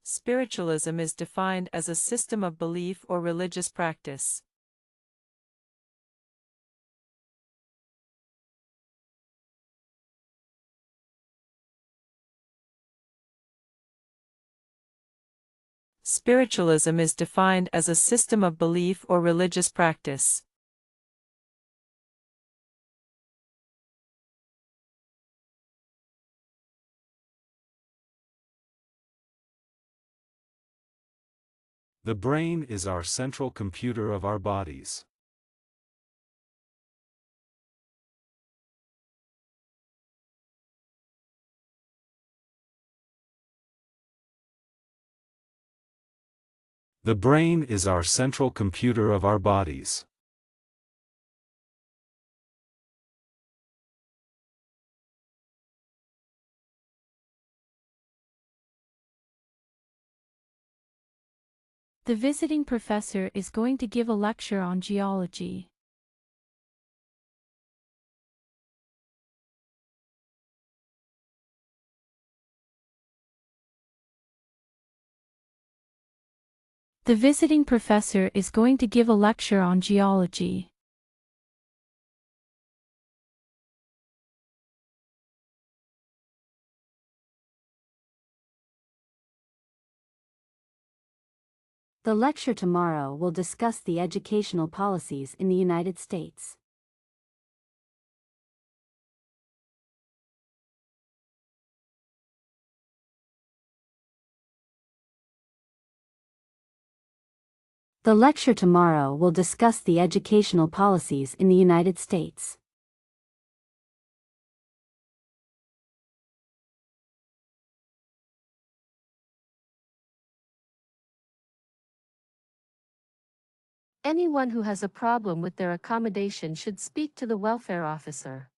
Spiritualism is defined as a system of belief or religious practice. Spiritualism is defined as a system of belief or religious practice. The brain is our central computer of our bodies. The brain is our central computer of our bodies. The visiting professor is going to give a lecture on geology. The visiting professor is going to give a lecture on geology. The lecture tomorrow will discuss the educational policies in the United States. The lecture tomorrow will discuss the educational policies in the United States. Anyone who has a problem with their accommodation should speak to the welfare officer.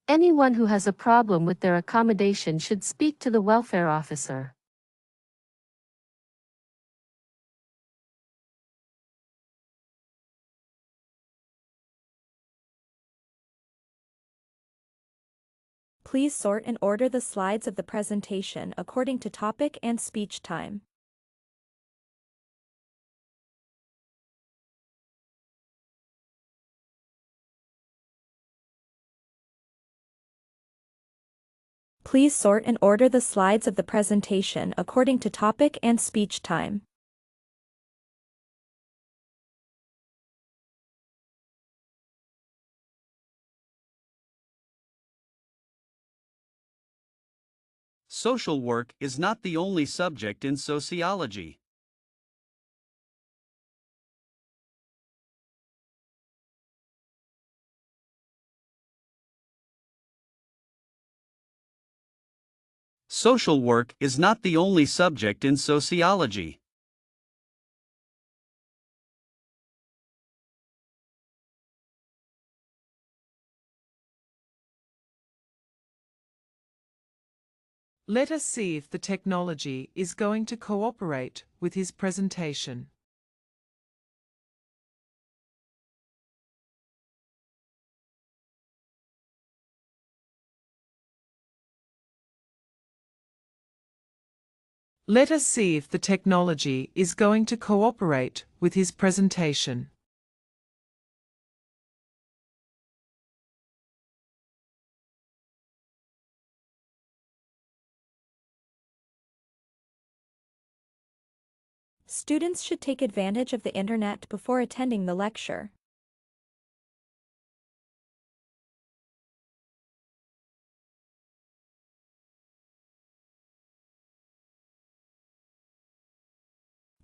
Anyone who has a problem with their accommodation should speak to the welfare officer. Please sort and order the slides of the presentation according to topic and speech time. Please sort and order the slides of the presentation according to topic and speech time. Social work is not the only subject in sociology. Social work is not the only subject in sociology. Let us see if the technology is going to cooperate with his presentation. Let us see if the technology is going to cooperate with his presentation. Students should take advantage of the internet before attending the lecture.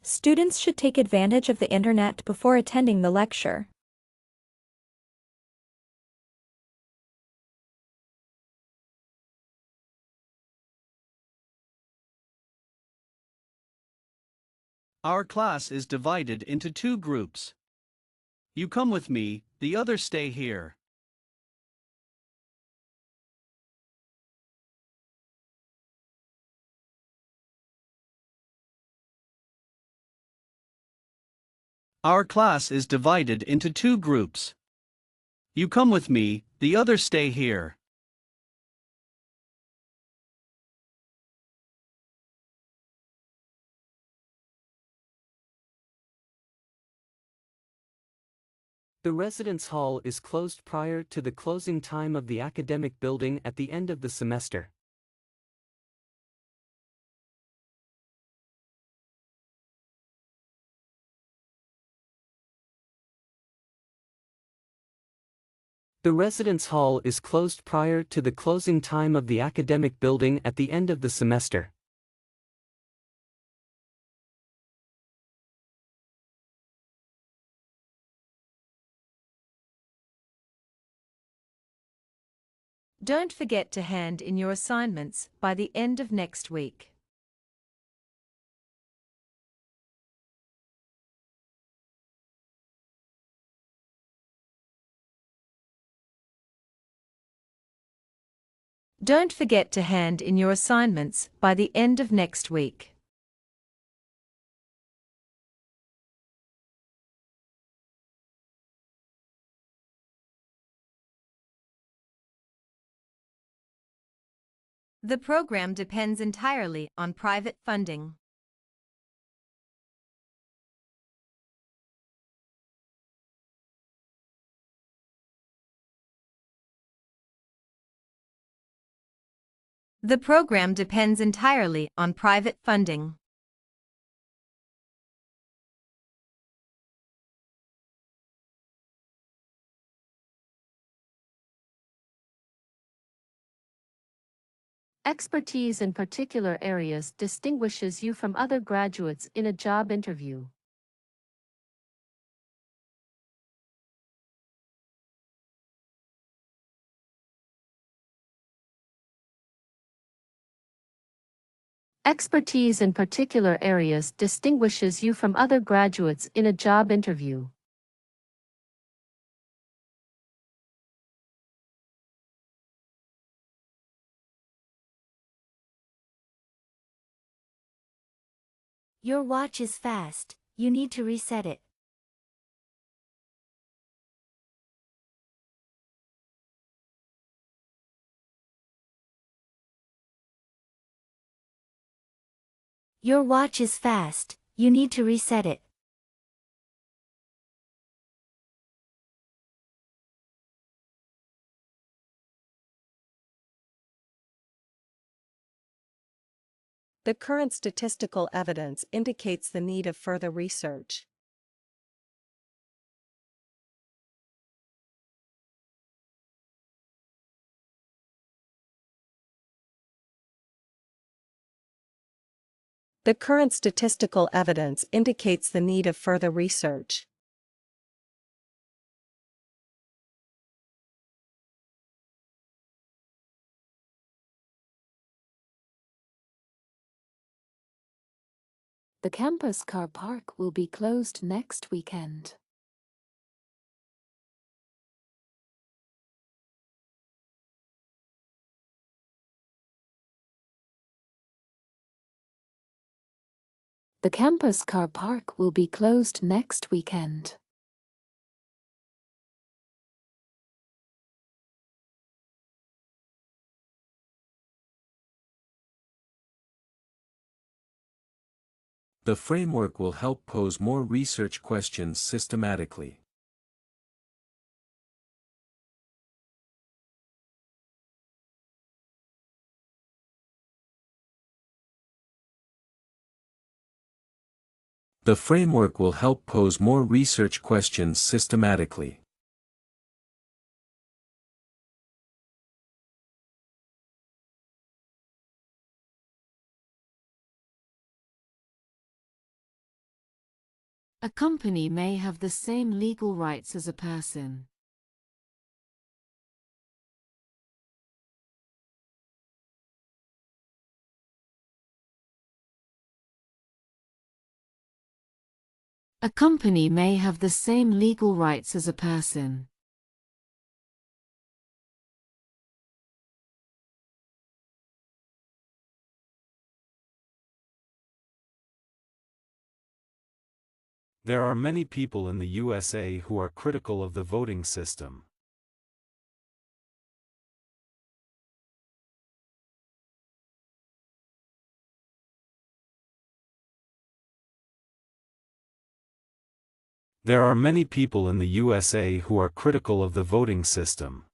Students should take advantage of the internet before attending the lecture. Our class is divided into two groups. You come with me, the others stay here. Our class is divided into two groups. You come with me, the others stay here. The residence hall is closed prior to the closing time of the academic building at the end of the semester. The residence hall is closed prior to the closing time of the academic building at the end of the semester. Don't forget to hand in your assignments by the end of next week. Don't forget to hand in your assignments by the end of next week. The program depends entirely on private funding. The program depends entirely on private funding. Expertise in particular areas distinguishes you from other graduates in a job interview. Expertise in particular areas distinguishes you from other graduates in a job interview. Your watch is fast, you need to reset it. Your watch is fast, you need to reset it. The current statistical evidence indicates the need of further research. The current statistical evidence indicates the need of further research. The campus car park will be closed next weekend. The campus car park will be closed next weekend. The framework will help pose more research questions systematically. The framework will help pose more research questions systematically. A company may have the same legal rights as a person. A company may have the same legal rights as a person. There are many people in the USA who are critical of the voting system. There are many people in the USA who are critical of the voting system.